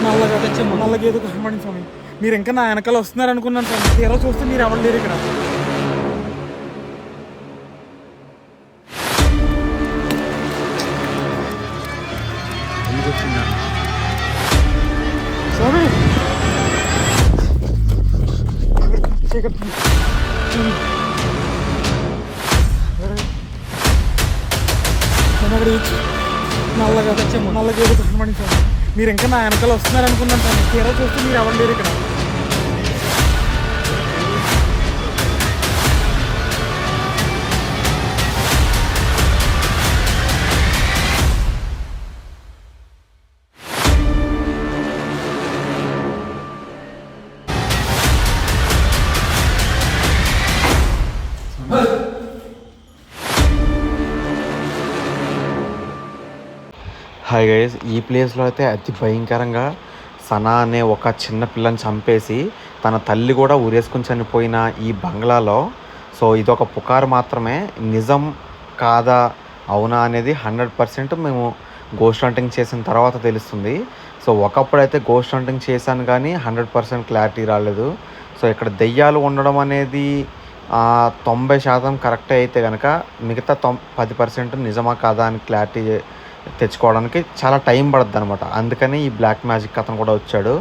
నల్లగా ఏదో కనబడింది స్వామి. మీరు ఇంకా నా వెనకాల వస్తున్నారు అనుకున్నాను స్వామి. తీరా చూస్తే మీరు ఎవరు లేరు ఇక్కడ. స్వామి నల్లగా ఏదో కనబడింది స్వామి. మీరు ఇంకా నా వెనకాల వస్తున్నారు అనుకున్నాను స్వామి. తీరా చూస్తే మీరు ఎవరు లేరు ఇక్కడ. హాయ్ గైస్, ఈ ప్లేస్లో అయితే అతి భయంకరంగా సనా అనే ఒక చిన్న పిల్లని చంపేసి తన తల్లి కూడా ఊరేసుకుని చనిపోయిన ఈ బంగ్లాలో సో ఇదొక పుకారు మాత్రమే. నిజం కాదా అవునా అనేది 100% మేము గోస్ట్ హంటింగ్ చేసిన తర్వాత తెలుస్తుంది. సో ఒకప్పుడైతే గోస్ట్ హంటింగ్ చేశాను కానీ 100% క్లారిటీ రాలేదు. సో ఇక్కడ దెయ్యాలు ఉండడం అనేది 90% కరెక్టే అయితే కనుక మిగతా 10% నిజమా కాదా అని క్లారిటీ తెచ్చుకోవడానికి చాలా టైం పడుతుంది అనమాట. అందుకని ఈ బ్లాక్ మ్యాజిక్ అతను కూడా వచ్చాడు.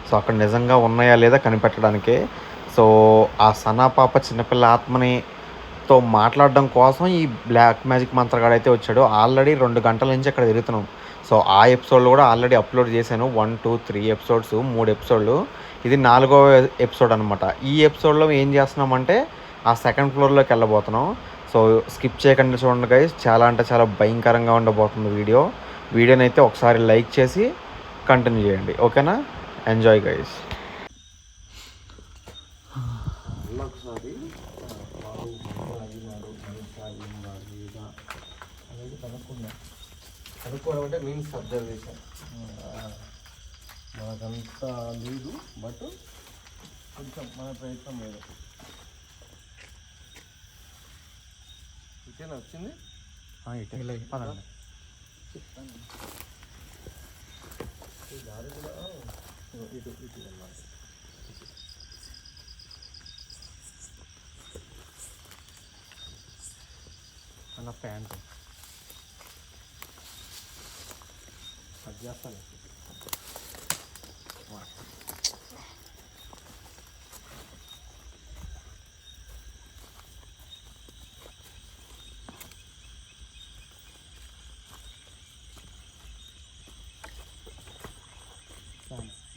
సో అక్కడ నిజంగా ఉన్నాయా లేదా కనిపెట్టడానికే. సో ఆ సనా పాప చిన్నపిల్ల ఆత్మనితో మాట్లాడడం కోసం ఈ బ్లాక్ మ్యాజిక్ మంత్రగాడు అయితే వచ్చాడు. ఆల్రెడీ 2 గంటల నుంచి అక్కడ తిరుగుతున్నాం. సో ఆ ఎపిసోడ్లో కూడా ఆల్రెడీ అప్లోడ్ చేశాను. 1, 2, 3 ఎపిసోడ్స్, 3 ఎపిసోడ్లు. ఇది 4వ ఎపిసోడ్ అనమాట. ఈ ఎపిసోడ్లో ఏం చేస్తున్నామంటే ఆ సెకండ్ ఫ్లోర్లోకి వెళ్ళబోతున్నాం. సో స్కిప్ చేయకుండా చూడండి గైస్, చాలా అంటే చాలా భయంకరంగా ఉండబోతుంది వీడియోని అయితే ఒకసారి లైక్ చేసి కంటిన్యూ చేయండి, ఓకేనా? Enjoy guys. కనుక్కోవడం అంటే మీన్స్ అబ్జర్వేషన్. మనకంతా లేదు, బట్ కొంచెం మన ప్రయత్నం లేదు. ఇటేనా వచ్చింది? చెప్తాను. ఈ దారి కూడా ఇటు వెళ్ళాలి. అన్న ప్యాంట్ అది చేస్తాను.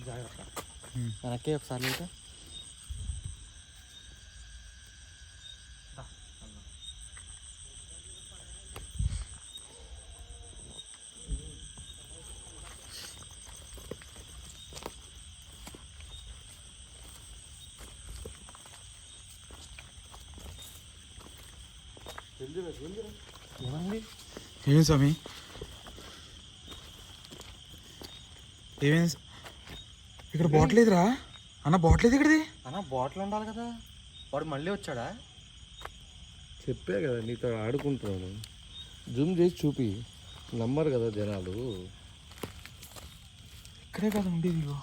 జాగ్రత్త వెనక్కి ఒకసారి అయితే ఏమండి? ఏం స్వామి ఏమేం ఇక్కడ బాటిల్ లేదురా అన్న? బాటిల్ లేదు ఇక్కడిది అన్న. బాటిల్ ఉండాలి కదా. వాడు మళ్ళీ వచ్చాడా? చెప్పే కదా నీతో ఆడుకుంటున్నాను. జూమ్ చేసి చూపి, నమ్మరు కదా జనాలు. ఇక్కడే కదా ఉండేది. ఇగో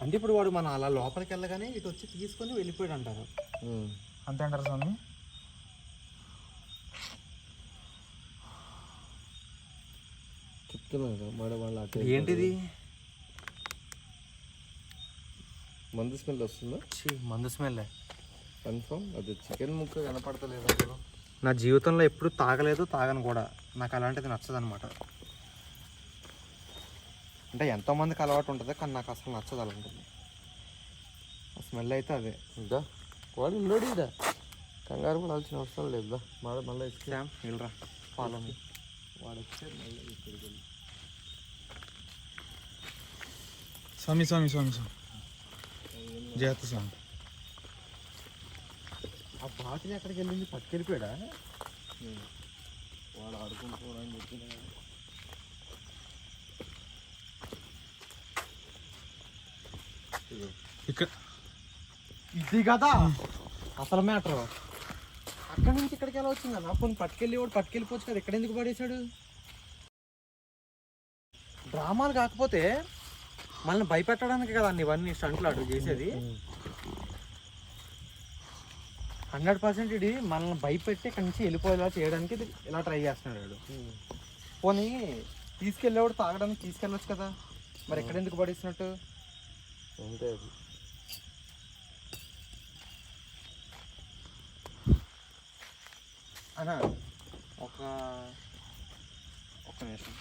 అంటే ఇప్పుడు వాడు మన అలా లోపలికి వెళ్ళగానే ఇటు వచ్చి తీసుకొని వెళ్ళిపోయాడు అంటారు. అంతే అంటారు స్వామి? చెప్తున్నా కదా వాళ్ళ ఏంటిది? మందు స్మెల్ వస్తుందా? మందు స్మెల్ కన్ఫర్మ్. అది చికెన్ ముక్క కనపడతలేదు అసలు. నా జీవితంలో ఎప్పుడు తాగలేదు, తాగను కూడా. నాకు అలాంటిది నచ్చదు అనమాట. అంటే ఎంతోమందికి అలవాటు ఉంటుంది కానీ నాకు అసలు నచ్చదు అలాంటిది. ఆ స్మెల్ అయితే అదే. ఇంకా వాడు ఉన్నాడు ఇదా, కంగారు పడాల్సిన అవసరం లేదు. మళ్ళీ శామ్ వెళ్ళరా, ఫాలో మీ. వాడు వచ్చాడు మళ్ళీ ఇక్కడికి వెళ్ళి. స్వామి స్వామి స్వామి స్వామి జాగ్రత్త స్వామి. ఆ బాటిల్ ఎక్కడికి వెళ్ళింది? పట్టుకెళ్ళిపోయాడా? వాడు ఆడుకుంటున్నాడని చెప్పిన ఇక్కడ ఇది కదా అసలు మ్యాటర్. అక్కడి నుంచి ఇక్కడికి ఎలా వచ్చిందన్న? కొన్ని పట్టుకెళ్ళి వాడు పట్టుకెళ్ళిపోవచ్చు కదా, ఇక్కడ ఎందుకు పడేశాడు? డ్రామాలు కాకపోతే మనల్ని భయపెట్టడానికి కదా అన్ని ఇవన్నీ స్టంట్లు అడుగు చేసేది. 100% ఇది మనల్ని భయపెట్టి ఇక్కడి నుంచి వెళ్ళిపోయేలా చేయడానికి ఇది ఇలా ట్రై చేస్తున్నాడు. పోనీ తీసుకెళ్ళేవాడు తాగడానికి తీసుకెళ్ళొచ్చు కదా, మరి ఎక్కడ ఎందుకు పడిస్తున్నట్టు? అంతే అది. అన్నా ఒక నిమిషం.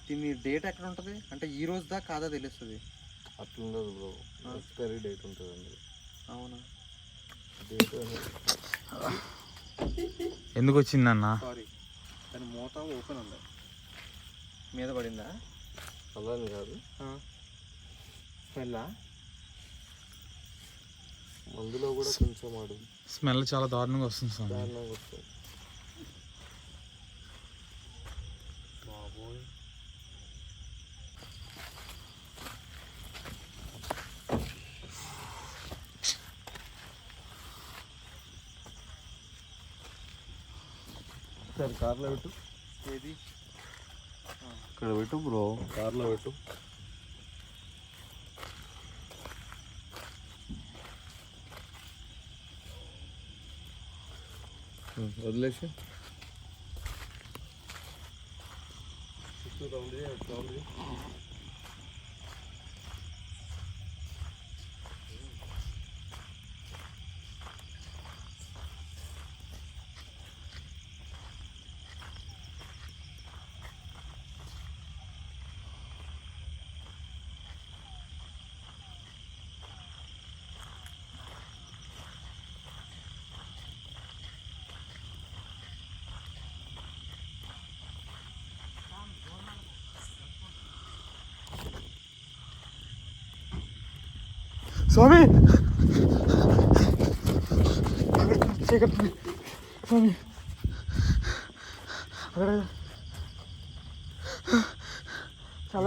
దీని డేట్ ఎక్కడ ఉంటుంది అంటే ఈ రోజుదా కాదా తెలుస్తుంది? అట్లుండదు బ్రో, ఎక్స్పైరీ డేట్ ఉంటుంది అందులో. అవునా? డేట్ ఎందుకు వచ్చిందన్న? సారీ, దాని మూత ఓపెన్ ఉంది, మీద పడిందా? అలా అని కాదు, స్మెల్లా? అందులో కూడా కొంచెం అడుగు స్మెల్ చాలా దారుణంగా వస్తుంది స్వామి. దారుణంగా వస్తుంది. బాబోయ్, సరే కార్లో పెట్టు. ఏది? ఇక్కడ పెట్టు బ్రో, కార్లో పెట్టు. వదిలేసి స్వామి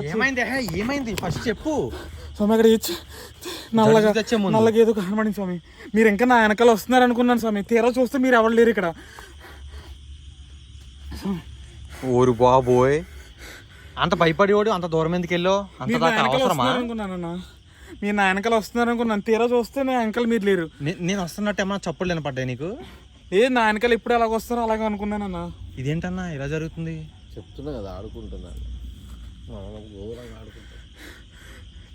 స్వామి ఏమైంది ఫస్ట్ చెప్పు. స్వామి అక్కడ నల్లగా తెచ్చే ముందు. నల్లగా ఏదో కనబడింది స్వామి. మీరు ఇంకా నా వెనకాల వస్తున్నారు అనుకున్నాను స్వామి. తీరా చూస్తే మీరు ఎవరు లేరు ఇక్కడ. ఓరు బాబోయ్, అంత భయపడేవాడు అంత దూరం ఎందుకు వెళ్ళో? అంత మీరు నా దాకా వెనకాల అవసరమా? వస్తున్నారు అనుకున్నానన్నా. మీరు నా వెనకాల వస్తున్నారు అనుకున్నాను. తీరా చూస్తే నా వెనకాల మీరు లేరు. నేను వస్తున్నట్టు ఏమన్నా చప్పుళ్ళు వినపడ్డాయి నీకు? నా వెనకాల ఎప్పుడు ఎలాగ వస్తారో అలాగే అనుకున్నానన్నా. ఇదేంటన్నా ఇలా జరుగుతుంది? చెప్తున్నా కదా, ఆడుకుంటున్నాను, ఘోరంగా ఆడుకుంటాను.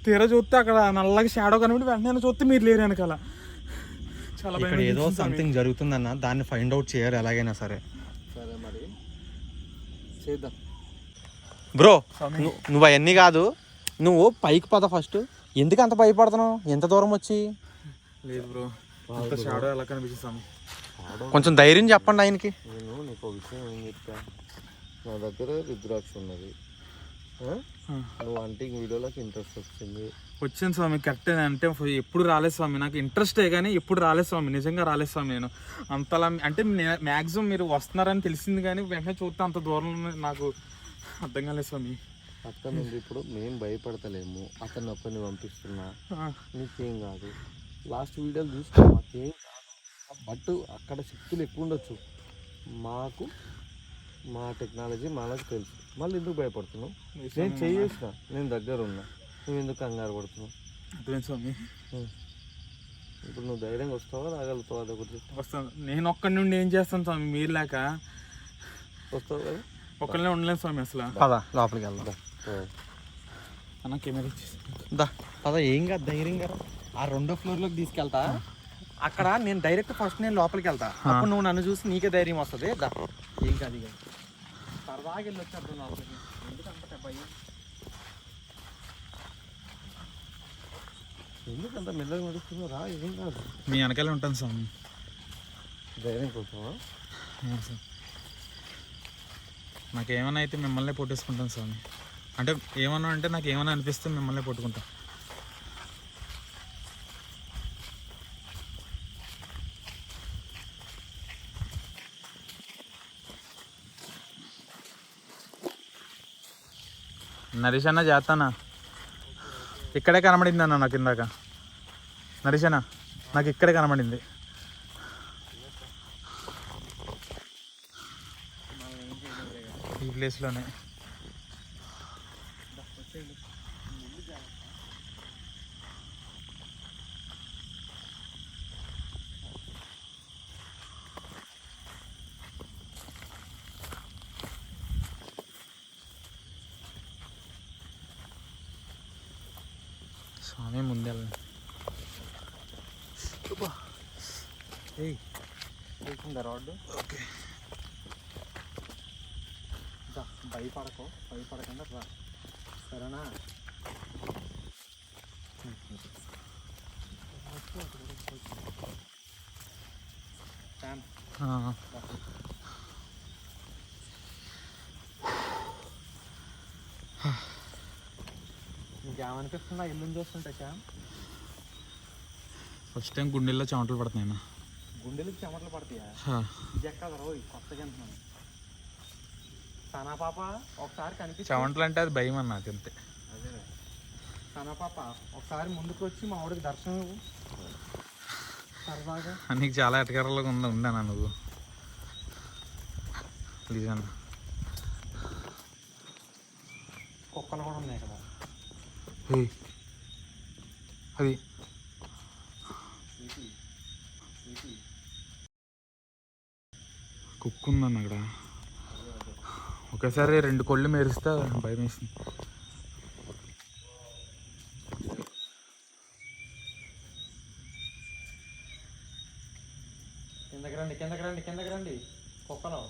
తీరా చూస్తే అక్కడ నల్లగా షాడో కనిపి వెంటనే చూస్తే మీరు లేరు వెనకాల. చాలా ఇక్కడ భయం ఏదో వేసింది స్వామి. సంథింగ్ జరుగుతుందన్న, దాన్ని ఫైండ్ అవుట్ చేయాలి ఎలాగైనా సరే. సరే మరి చేద్దాం బ్రో. నువ్వు అవన్నీ కాదు, నువ్వు పైకి పద ఫస్ట్. ఎందుకు అంత భయపడుతున్నావు ఎంత దూరం వచ్చి? లేదు బ్రో, అంత షాడో ఎలా కనిపించింది స్వామి. కొంచెం ధైర్యం చెప్పండి ఆయనకి. నేను నీకు ఒక విషయం ఏం చెప్తా, నా దగ్గర రుద్రాక్ష ఉన్నది, నువ్వు హంటింగ్ వీడియోలోకి ఇంట్రెస్ట్ వచ్చింది స్వామి. కరెక్టే, అంటే ఎప్పుడు రాలేదు స్వామి. నాకు ఇంట్రెస్టే కానీ ఎప్పుడు రాలేదు స్వామి. నిజంగా రాలేదు స్వామి. నేను అంతలా అంటే మ్యాక్సిమం మీరు వస్తున్నారని తెలిసింది కానీ వెంటనే చూస్తే అంత దూరం నాకు అర్థం కాలేదు స్వామి. అక్కడ నుండి ఇప్పుడు మేము భయపడతలేము, అతన్ని ఒక్కరిని పంపిస్తున్నా, నీకేం కాదు. లాస్ట్ వీడియోలు చూస్తే మాకేం కాదు, బట్ అక్కడ శక్తులు ఎక్కువ ఉండొచ్చు. మాకు మా టెక్నాలజీ మనకు తెలుసు, మళ్ళీ ఎందుకు భయపడుతున్నావు? నేను చేసిన, నేను దగ్గర ఉన్నా, నువ్వు ఎందుకు కంగారు పడుతున్నావు? అర్థమైంది స్వామి. ఇప్పుడు నువ్వు ధైర్యంగా వస్తావా, రాగలుగుతావా? అదొకటి వస్తాను. నేను ఒక్కడి నుండి ఏం చేస్తాను స్వామి, మీరు లేక వస్తావు కదా. ఒక్కళ్ళనే ఉండలేను స్వామి అసలు. పద లోపలికి వెళ్దాం. అన్న కెమెరా ఇచ్చేసి దా పద, ఏం కాదు, ధైర్యంగా ఆ 2వ ఫ్లోర్లోకి తీసుకెళ్తా. అక్కడ నేను డైరెక్ట్ ఫస్ట్ నేను లోపలికి వెళ్తా, అప్పుడు నువ్వు నన్ను చూసి నీకే ధైర్యం వస్తుంది. దా, ఏం కాదు, ఇక సరదాగా వెళ్ళి వచ్చేద్దాం లోపలికి. ఎందుకంటే భయం? ఎందుకంత మెల్లగా నడుస్తున్నావు, రా, ఏం కాదు. మీ వెనకాలే ఉంటాను స్వామి. ధైర్యం కోసమా? నాకేమైనా అయితే మిమ్మల్ని పొట్టేసుకుంటాను స్వామి. అంటే ఏమన్నా అంటే నాకు ఏమైనా అనిపిస్తే మిమ్మల్ని పట్టుకుంటా. నరేష్ అన్న చేస్తానా? ఇక్కడే కనబడింది అన్న నాకు ఇందాక. నరేష్ అన్న నాకు ఇక్కడే కనబడింది. ఈ ప్లేస్లోనే. స్వామి ముందే తెలిసిందా రోడ్డు? ఓకే. భయపడకుండా రా, సరేనా? నీకేమనిపిస్తుందా ఇల్లుని చూస్తుంటే శ్యామ్? ఫస్ట్ టైం గుండెల్లో చెమటలు పడుతున్నాయి. గుండెలకు చెమటలు పడతాయా? ఇది ఎక్కడ రోజు కొత్తగా అంటున్నాను. సనా పాప ఒకసారి కనిపిస్తుంది. చెమటలు అంటే అది భయం అన్న, నాకు అంతే. అదే సనా పాప ఒకసారి ముందుకు వచ్చి మా ఆవిడకి దర్శనం ఇవ్వు సరదాగా. నీకు చాలా ఎటకరలుగా ఉందన్నా నువ్వు. ప్లీజ్ అన్న. కుక్కలు కూడా ఉన్నాయి కదా. అది కుక్క ఉందన్న అక్కడ. ఒకేసారి 2 కొళ్ళు మెరిస్తే భయం వేసింది. కిందకి రండి కుక్కలు.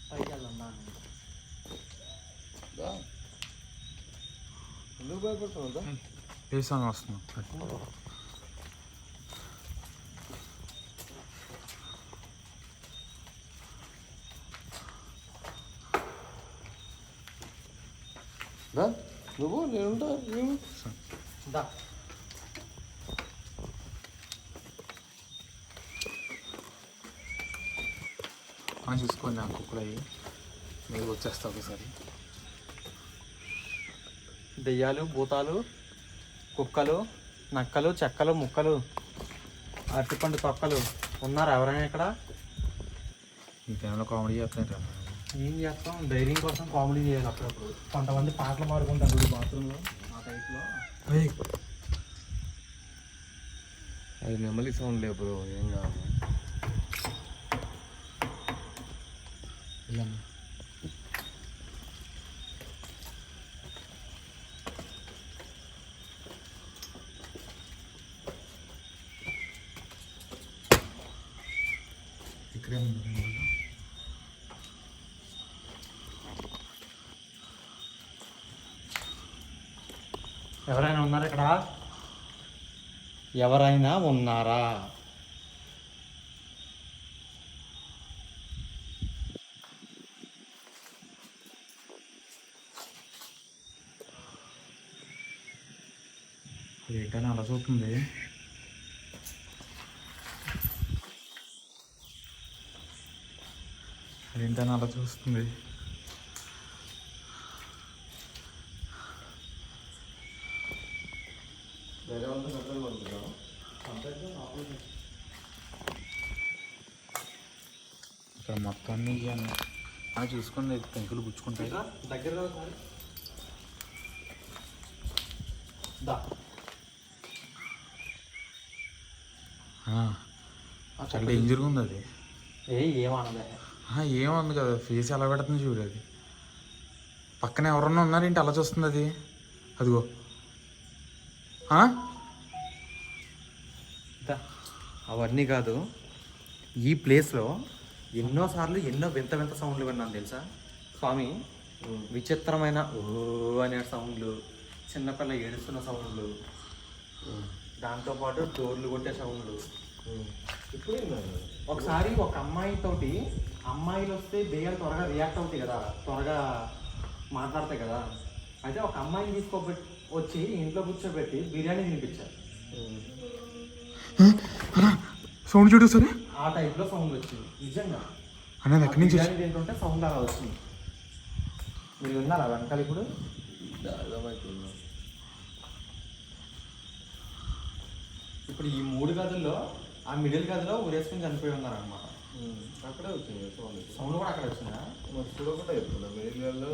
పైకి వెళ్దాం. ఎందుకు భయపడుతున్నావు? ఏ సాంగ్ వస్తున్నావు? నువ్వు నేనుంటా. చూసుకోండి ఆ కుక్కలు అయ్యి మీరు వచ్చేస్తా ఒకసారి. దెయ్యాలు, భూతాలు, కుక్కలు, నక్కలు, చెక్కలు, ముక్కలు, అరటిపండు తొక్కలు ఉన్నారు ఎవరైనా ఇక్కడ? ఈ టైంలో కామెడీ చేస్తున్నారు. ఏం చేస్తాం, ధైర్యం కోసం కామెడీ చేయాలి అప్పుడప్పుడు. కొంతమంది పాటలు పాడుకుంటారు బాత్రూంలో ఆ టైప్లో. అది నెమలి సౌండ్ లే బ్రో, ఏం కాదు. ఇక్కడే ఎవరైనా ఉన్నారా ఇక్కడ? ఎవరైనా ఉన్నారా? ఏంటని అలా చూస్తుంది. ఏంటని అలా చూస్తుంది. ఇక్కడ మొత్తాన్ని చూసుకోండి, పెంకులు గుచ్చుకుంటాయి. దగ్గర చాలా డేంజర్గా ఉంది అది. ఏమన్నదే? ఏముంది కదా, ఫేస్ ఎలా పెడుతుంది చూడు. అది పక్కన ఎవరన్నా ఉన్నారేంటి అలా చూస్తుంది అది? అదిగో. అవన్నీ కాదు, ఈ ప్లేస్లో ఎన్నోసార్లు ఎన్నో వింత వింత సౌండ్లు విన్నాను తెలుసా స్వామి. విచిత్రమైన ఓ అనే సౌండ్లు, చిన్నపిల్ల ఏడుస్తున్న సౌండ్లు, దాంతోపాటు డోర్లు కొట్టే సౌండ్లు. ఒకసారి ఒక అమ్మాయితోటి, అమ్మాయిలు వస్తే దెయ్యాలు త్వరగా రియాక్ట్ అవుతాయి కదా, త్వరగా మాట్లాడతాయి కదా. అయితే ఒక అమ్మాయిని వచ్చి ఇంట్లో కూర్చోబెట్టి బిర్యానీ తినిపించారు. సౌండ్ చూడు సరే. ఆ టైప్లో సౌండ్ వచ్చింది నిజంగా. అనేది ఎక్కడి నుంచి బిర్యానీ తింటుంటే సౌండ్ అలా వచ్చింది. మీరు విన్నారా వెనకాల? ఇప్పుడు ఇప్పుడు ఈ 3 గదుల్లో ఆ మిడిల్ గదిలో ఊరేసుకుని చనిపోయి ఉన్నారు అనమాట. అక్కడే వచ్చింది సౌండ్. సౌండ్ కూడా అక్కడ వచ్చిందా? మరి చూడకుండా చెప్తున్నా మిడిల్లో.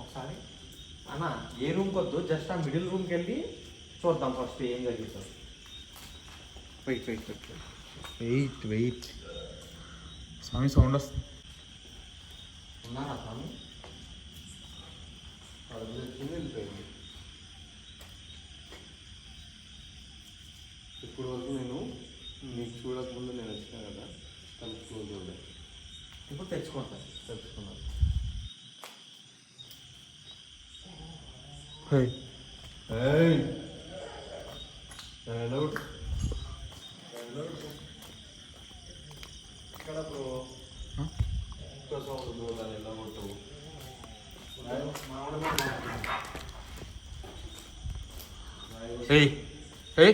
ఒకసారి అన్న ఏ రూమ్కి వద్దు, జస్ట్ ఆ మిడిల్ రూమ్కి వెళ్ళి చూద్దాం ఫస్ట్ ఏం జరిగిందో. Wait wait wait wait wait స్వామి సౌండ్ వస్తుంది. ఉన్నారా స్వామి? అది వచ్చింది వెళ్ళిపోయింది. ఇప్పుడు వరకు నేను నీకు చూడకముందు నేను వచ్చినా కదా, తలుపు క్లోజ్ చూడలేదు. ఇప్పుడు తెచ్చుకున్నాను. హే ఇక్కడ బ్రో సౌండ్ బ్రో, దాన్ని ఎలా కొట్టవు? హే హే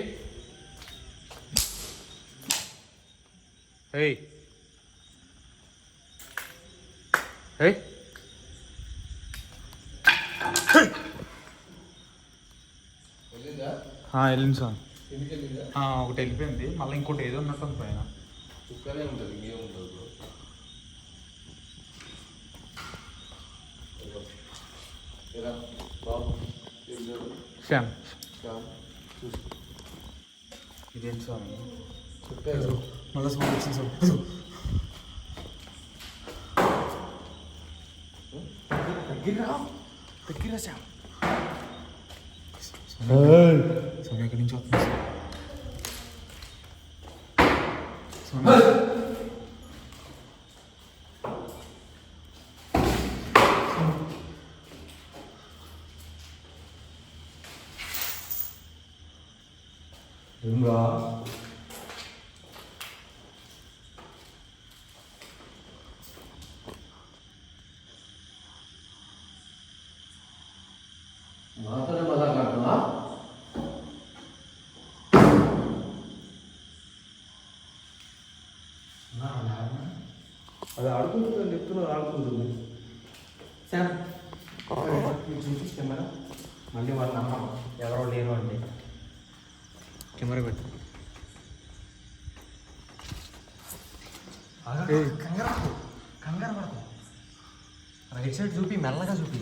హే హే వెళ్ళిందా? వెళ్ళింది స్వామి. ఎందుకు వెళ్ళిందా? ఒకటి వెళ్ళిపోయింది, మళ్ళీ ఇంకోటి ఏదో ఉన్నట్టు పైన. కుక్కనే ఉంటుంది, ఇంకేముంటుంది బ్రో. ఎలా బాబు వెళ్ళాడు శ్యామ్ చూసుకో. ఇదేంటి స్వామి? చెప్పారు మళ్ళీ సౌండ్ వచ్చింది స్వామి. దగ్గర శ్యామ్. స్వామి ఎక్కడి నుంచి వస్తుంది స్వామి? మాతోనే మాట్లాడుతున్నా. అది ఆడుకుంటుందని చెప్తున్నారు, ఆడుకుంటుంది. శ్యామ్ మీరు చూపించి కెమెరా మళ్ళీ వాళ్ళు నమ్మం ఎవరో లేరు అంటే. కెమెరా పెట్టు. కంగారు పడకు. రైట్ సైడ్ చూపి, మెల్లగా చూపి.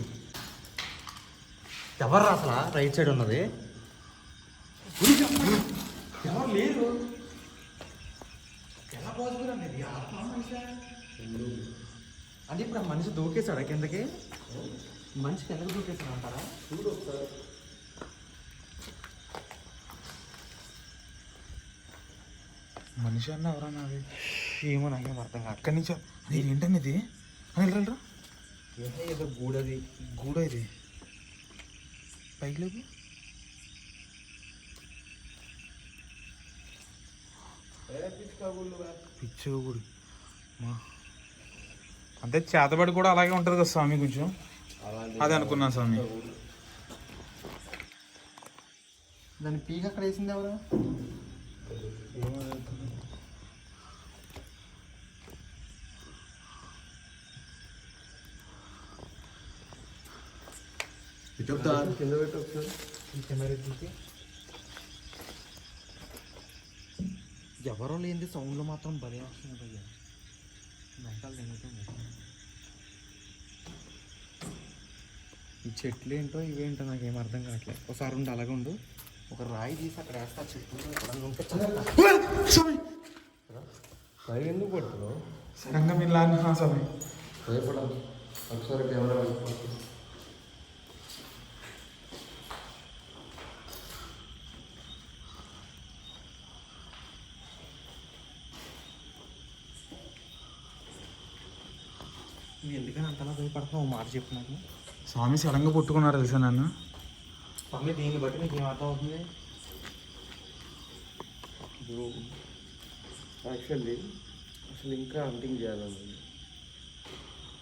ఎవరు అసలు రైట్ సైడ్ ఉన్నది? ఎవరు లేరు. ఎలా పాసిబుల్ అనేది? ఆత్మ మనిషి అంటే ఇప్పుడు ఆ మనిషి దూకేశాడా కిందకి? మనిషికి ఎందుకు దూకేశాడు అంటారా? చూడు ఒకసారి. మనిషి అన్న ఎవరన్నా అది? ఏమో నాకేం అర్థం కాదు. అక్కడి నుంచి అది ఏంటని ఇది? వెళ్ళరా ఏదో గూడది. గూడ ఇది పైకి లేపు. పిచ్చో గుడి మా అంటే చేతబడి కూడా అలాగే ఉంటుంది కదా స్వామి, కొంచెం అది అనుకున్నాను స్వామి. దాని పీక అక్కడ వేసింది ఎవరు? కింద పెట్టి ఒకసారి. కెమెరా చూసి ఎవరో లేనిది సౌండ్లో మాత్రం భలే వస్తుంది భయ్య. మెంటల్ తింగుతుంది. ఈ చెట్లు ఏంటో ఇవేంటో నాకేం అర్థం కావట్లేదు. ఒకసారి ఉండి అలాగే ఉండు. ఒక రాయి తీసి అక్కడ వేస్తా. చెట్లు ఎక్కడన్నా ఉంటే పై ఎందుకు పడుతున్నావు? సడన్గా మీరు లాని స్వామి. భయపడాలి. ఒకసారి కెమెరా వెళ్ళిపోతుంది. నువ్వు ఎందుకని అంతలా భయపడుతున్నావు? ఒక మాట చెప్పు నాకు. స్వామి సడన్గా పుట్టుకున్నారు తెలుసా నన్ను. స్వామి దీన్ని బట్టి నీకు ఏం అర్థం అవుతుంది? యాక్చువల్లీ అసలు ఇంకా హంటింగ్ చేయాలని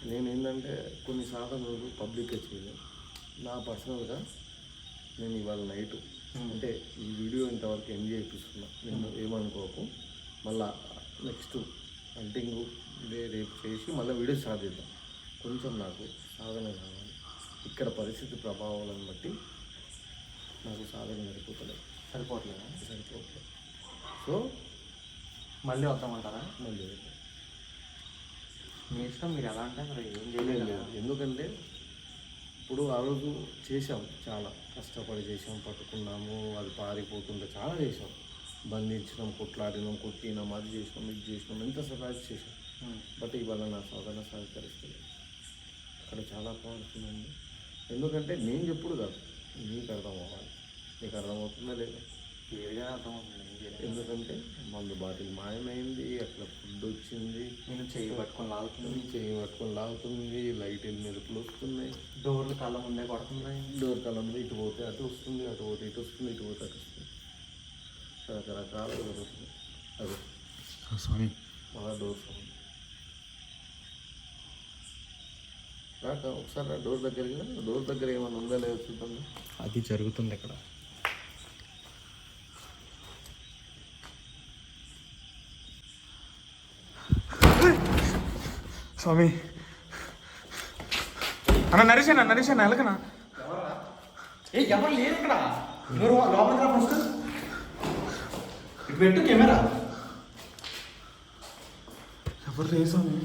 నేను ఏంటంటే కొన్ని సాధనలు పబ్లిక్గా చేయలేదు. నా పర్సనల్గా నేను ఇవాళ నైట్ అంటే ఈ వీడియో ఇంతవరకు ఎంజాయ్ చేపిస్తున్నా. నేను ఏమనుకోకు. మళ్ళా నెక్స్ట్ హంటింగ్ రేపు చేసి మళ్ళీ వీడియో స్టార్ట్ చేద్దాం. కొంచెం నాకు సాధన కావాలి. ఇక్కడ పరిస్థితి ప్రభావాలను బట్టి నాకు సాధన సరిపోవట్లేదు. సరిపోవట్లేదా? సరిపోవట్లేదు. సో మళ్ళీ వద్దామంటారా? మళ్ళీ మీ ఇష్టం, మీరు ఎలా అంటే మరి ఏం లేదు చేయలేదు. లేదు. ఎందుకంటే ఇప్పుడు ఆ రోజు చేసాం, చాలా కష్టపడి చేసాం, పట్టుకున్నాము, అది పారిపోతుంటే చాలా చేసాం, బంధించినాం, కొట్లాడినాం, కొట్టినాం, అది చేసినాం, ఇది చేసినాం, ఎంత సహాయం చేసాం. బట్ ఇవాళ నా సాధన సహకరిస్తుంది. అక్కడ చాలా పవర్ఫుల్ ఉంది. ఎందుకంటే నేను చెప్పుడు కాదు, నీకు అర్థం అవ్వాలి. నీకు అర్థమవుతుందా లేదా? క్లియర్గా అర్థమవుతుంది ఏం చేయలేదు. ఎందుకంటే మందు బాటిల్ మాయమైంది, అక్కడ ఫుడ్ వచ్చింది, నేను చెయ్యి పట్టుకొని లాగుతుంది, చేయి పట్టుకొని లాగుతుంది, లైట్ మెరుపులు వస్తున్నాయి, డోర్లు కళ్ళ ముందే కొడుతున్నాయి. డోర్ కలంలో ఇటు పోతే అటు వస్తుంది, అటు పోతే ఇటు వస్తుంది, ఇటు పోతే అటు వస్తుంది, రకరకాలుగా జరుగుతుంది. అదే స్వామి మళ్ళా డోర్ సౌండ్ రాక ఒకసారి నా డోర్ దగ్గరికి రా. డోర్ దగ్గర ఏమైనా ఉందా లేదా చూద్దాం. అది జరుగుతుంది ఇక్కడ. స్వామి అన్న నరేష్ అన్న ఎలాగనా? ఏ ఎవరు లేరు ఇక్కడ. ఎవరు లోపలికి రా ఫస్ట్. ఇటు పెట్టు కెమెరా. ఎవరు లేదు స్వామి.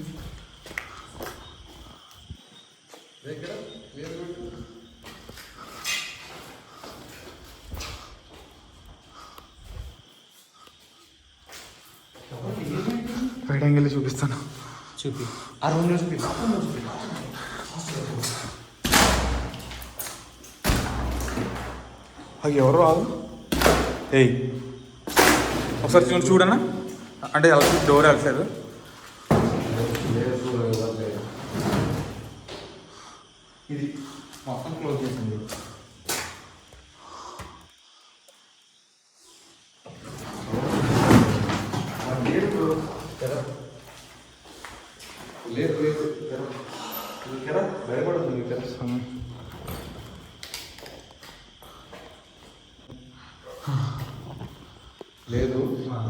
బయట వెళ్ళి చూపిస్తాను. చూపి ఆ రూమ్లో చూపి. అది ఎవరు రాదు. ఏయ్ ఒకసారి చూడనా, అంటే డోర్ వెళ్ళలేదు. ఇది మొత్తం క్లోజ్ చేసింది. లేదు లేదు కదా, భయపడుతుంది కదా. లేదు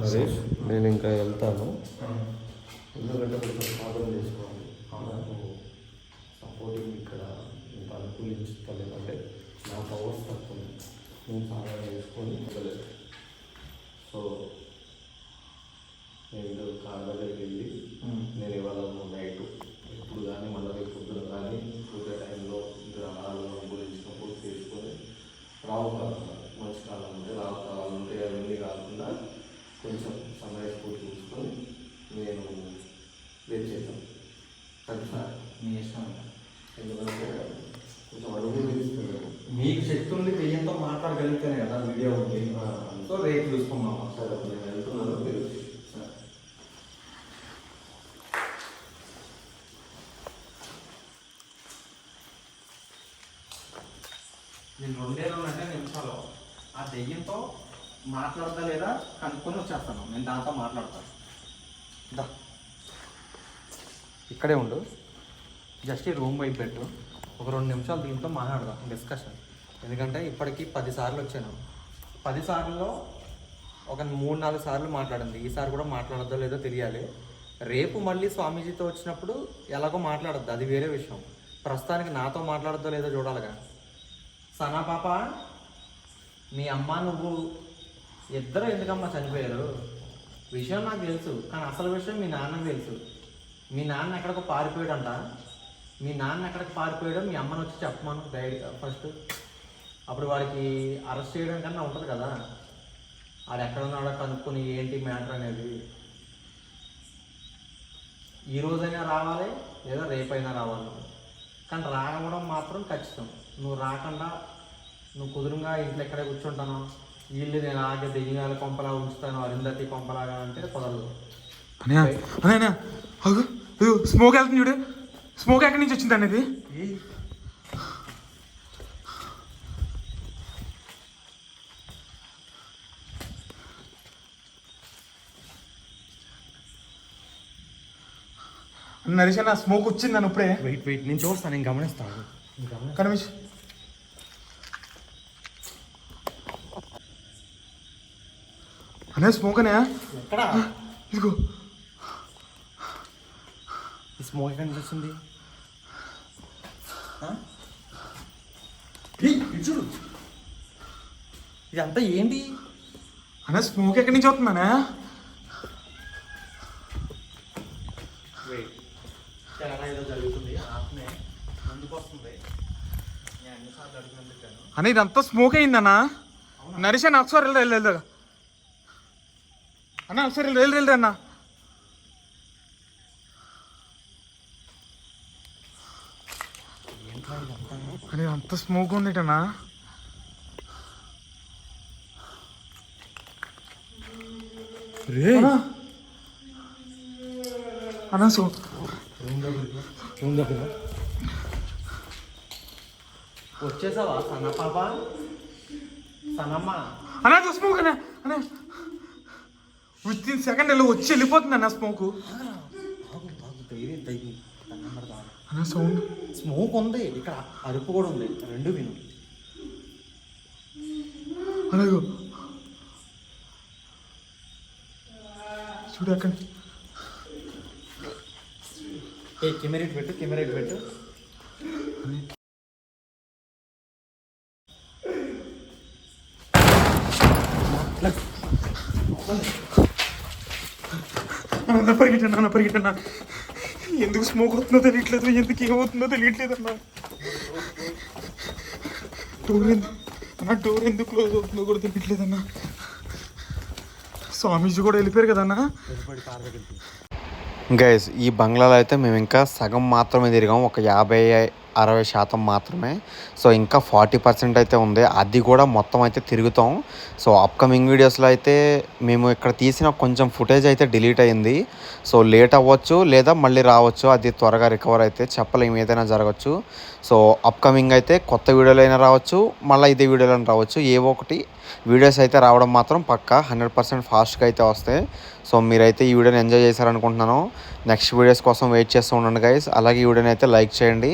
నరేష్, నేను ఇంకా వెళ్తాను. ఎందుకంటే కొంచెం సాధన చేసుకోవాలి. నాకు సపోర్టింగ్ ఇక్కడ ఇంత అనుకూలించలేదు. అంటే నా పవర్స్ తక్కువ, నేను సాధన చేసుకొని వెళ్ళలేదు. సో నేను కార్ దగ్గరికి వెళ్ళి నేను ఇవాళ నైట్ ఎప్పుడు కానీ మళ్ళీ రేపు పొద్దున కానీ పూజ టైంలో గ్రహాలను అనుకూలించినప్పుడు చేసుకొని రావుకాలం, మంచి కాలం ఉంటే రావుకాలం ఉంటే అవన్నీ కాకుండా కొంచెం సమయ స్ఫూర్తి చూసుకొని నేను వెయిట్ చేస్తాను. ఖచ్చితంగా మీ ఇష్టం. ఎందుకంటే కొంచెం అనుభవిస్తుంది. మీకు శక్తి ఉంది, దెయ్యంతో మాట్లాడగలిగితేనే కదా వీడియో ఉంది. సో రేపు చూసుకున్నాం. సరే నేను వెళ్తున్నాను, మీరు నేను 2 నిమిషాలు ఆ దెయ్యంతో మాట్లాడదా లేదా కనుక్కొని వచ్చేస్తాను. నేను దాంతో మాట్లాడతాను. దా ఇక్కడే ఉండు, జస్ట్ ఈ రూమ్ వైపు పెట్టు. ఒక 2 నిమిషాలు దీంతో మాట్లాడదాం, డిస్కషన్. ఎందుకంటే ఇప్పటికీ 10 సార్లు వచ్చాను. 10 సార్లలో ఒక 3-4 సార్లు మాట్లాడింది. ఈసారి కూడా మాట్లాడద్దో లేదో తెలియాలి. రేపు మళ్ళీ స్వామీజీతో వచ్చినప్పుడు ఎలాగో మాట్లాడద్దు, అది వేరే విషయం. ప్రస్తుతానికి నాతో మాట్లాడద్దో లేదో చూడాలిగా. సనా పాప, మీ అమ్మ నువ్వు ఇద్దరు ఎందుకమ్మా చనిపోయారు? విషయం నాకు తెలుసు, కానీ అసలు విషయం మీ నాన్నకు తెలుసు. మీ నాన్న ఎక్కడికో పారిపోయాడంట. మీ నాన్న ఎక్కడికి పారిపోయాడో మీ అమ్మని వచ్చి చెప్పమను ఫస్ట్. అప్పుడు వాడికి అరెస్ట్ చేయడం కన్నా ఉంటుంది కదా, ఆడు ఎక్కడ ఉన్నాడో కనుక్కొని ఏంటి మ్యాటర్ అనేది. ఈ రోజైనా రావాలి లేదా రేపైనా రావాలి, కానీ రావడం మాత్రం ఖచ్చితం. నువ్వు రాకుండా నువ్వు కుదురుగా ఇంట్లో ఎక్కడే కూర్చుంటాను, వీళ్ళు నేను ఆగే దెయ్యాల కొంపలా ఉంచుతాను, అరుంధతి కొంపలాగా అంటే కుదరదు. స్మోక్ వెళ్తుంది చూడు. స్మోక్ ఎక్కడి నుంచి వచ్చింది అనేది? నరేష్ అన్న స్మోక్ వచ్చిందని ఇప్పుడే. వెయిట్ నేను చూస్తాను, నేను గమనిస్తాను. కనిపించు. అనే స్మోక్ అనే ఎక్కడ? ఇదిగో ఈ స్మోక్ ఎక్కడి నుంచి వచ్చింది? చూడు, ఇదంతా ఏంటి అనే స్మోక్ ఎక్కడి నుంచి వస్తుందనే? వస్తుంది నేను అన్నిసార్లు అడుగునందుకు అన్న ఇదంతా స్మోక్ అయిందన్నా. నరేష్ అన్న ఒకసారి వెళ్ళు అన్న, ఒకసారి వెళ్ళు అన్న. అని అంత స్మోక్ ఉంది అన్నా. అన్నా వచ్చేసావా సన్న పాప సన్నమ్మ? అన్నా స్మోక్ అన్నా, అన్నా విత్ ఇన్ సెకండ్ వచ్చి వెళ్ళిపోతుంది అన్న స్మోక్. అన్న సౌండ్ స్మోక్ ఉంది ఇక్కడ, అరుపు కూడా ఉంది, రెండు విను. అలాగో చూడు అక్కడ. కెమెరేట్ పెట్టు. పరిగెట్టన్నా. ఎందుకు స్మోక్ అవుతుందో తెలియట్లేదు, ఎందుకు ఏమవుతుందో తెలియట్లేదు అన్న. డోర్ ఎందుకు క్లోజ్ అవుతుందో కూడా తెలియట్లేదు అన్న. స్వామీజీ కూడా వెళ్ళిపోయారు కదన్నా. గైస్ ఈ బంగ్లాలో అయితే మేము ఇంకా సగం మాత్రమే తిరిగాం, ఒక 50-60% మాత్రమే. సో ఇంకా 40% అయితే ఉంది, అది కూడా మొత్తం అయితే తిరుగుతాం. సో అప్కమింగ్ వీడియోస్లో అయితే మేము ఇక్కడ తీసిన కొంచెం ఫుటేజ్ అయితే డిలీట్ అయ్యింది. సో లేట్ అవ్వచ్చు లేదా మళ్ళీ రావచ్చు, అది త్వరగా రికవర్ అయితే చెప్పలేము, ఏదైనా జరగచ్చు. సో అప్కమింగ్ అయితే కొత్త వీడియోలు అయినా రావచ్చు, మళ్ళీ ఇదే వీడియోలో రావచ్చు, ఏవో ఒకటి వీడియోస్ అయితే రావడం మాత్రం పక్కా 100% ఫాస్ట్గా అయితే వస్తాయి. సో మీరైతే ఈ వీడియోని ఎంజాయ్ చేశారనుకుంటున్నాను. నెక్స్ట్ వీడియోస్ కోసం వెయిట్ చేస్తూ ఉండండి గైస్. అలాగే ఈ వీడియోని అయితే లైక్ చేయండి,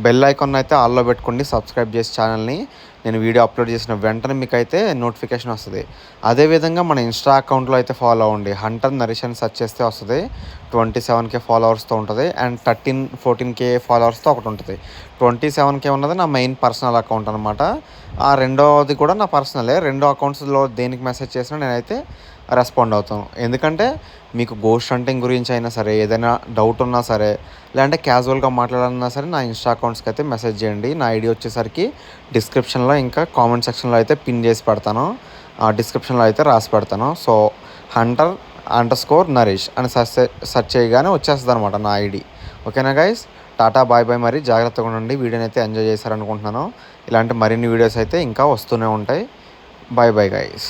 బెల్ ఐకాన్ అయితే ఆల్లో పెట్టుకోండి, సబ్స్క్రైబ్ చేసి ఛానల్ని. నేను వీడియో అప్లోడ్ చేసిన వెంటనే మీకు అయితే నోటిఫికేషన్ వస్తుంది. అదేవిధంగా మన ఇన్స్టా అకౌంట్లో అయితే ఫాలో అవ్వండి, హంటర్ నరేష్ అని సెర్చ్ చేస్తే వస్తుంది. 27K ఫాలోవర్స్తో ఉంటుంది, అండ్ 13-14K ఫాలోవర్స్తో ఒకటి ఉంటుంది. 27K ఉన్నది నా మెయిన్ పర్సనల్ అకౌంట్ అనమాట. ఆ రెండోది కూడా నా పర్సనలే. రెండో అకౌంట్స్లో దేనికి మెసేజ్ చేసినా నేనైతే రెస్పాండ్ అవుతాను. ఎందుకంటే మీకు గోస్ట్ హంటింగ్ గురించి అయినా సరే, ఏదైనా డౌట్ ఉన్నా సరే, లేదంటే క్యాజువల్గా మాట్లాడాలన్నా సరే నా ఇన్స్టా అకౌంట్స్కి అయితే మెసేజ్ చేయండి. నా ఐడి వచ్చేసరికి డిస్క్రిప్షన్లో ఇంకా కామెంట్ సెక్షన్లో అయితే పిన్ చేసి పెడతాను, డిస్క్రిప్షన్లో అయితే రాసి పెడతాను. సో hunter_నరేష్ అని సెర్చ్ చేయగానే వచ్చేస్తుంది అనమాట నా ఐడి. ఓకేనా గైస్, టాటా బాయ్ బాయ్. మరి జాగ్రత్తగా ఉండండి. వీడియోని అయితే ఎంజాయ్ చేశారనుకుంటున్నాను. ఇలాంటి మరిన్ని వీడియోస్ అయితే ఇంకా వస్తూనే ఉంటాయి. Bye bye guys.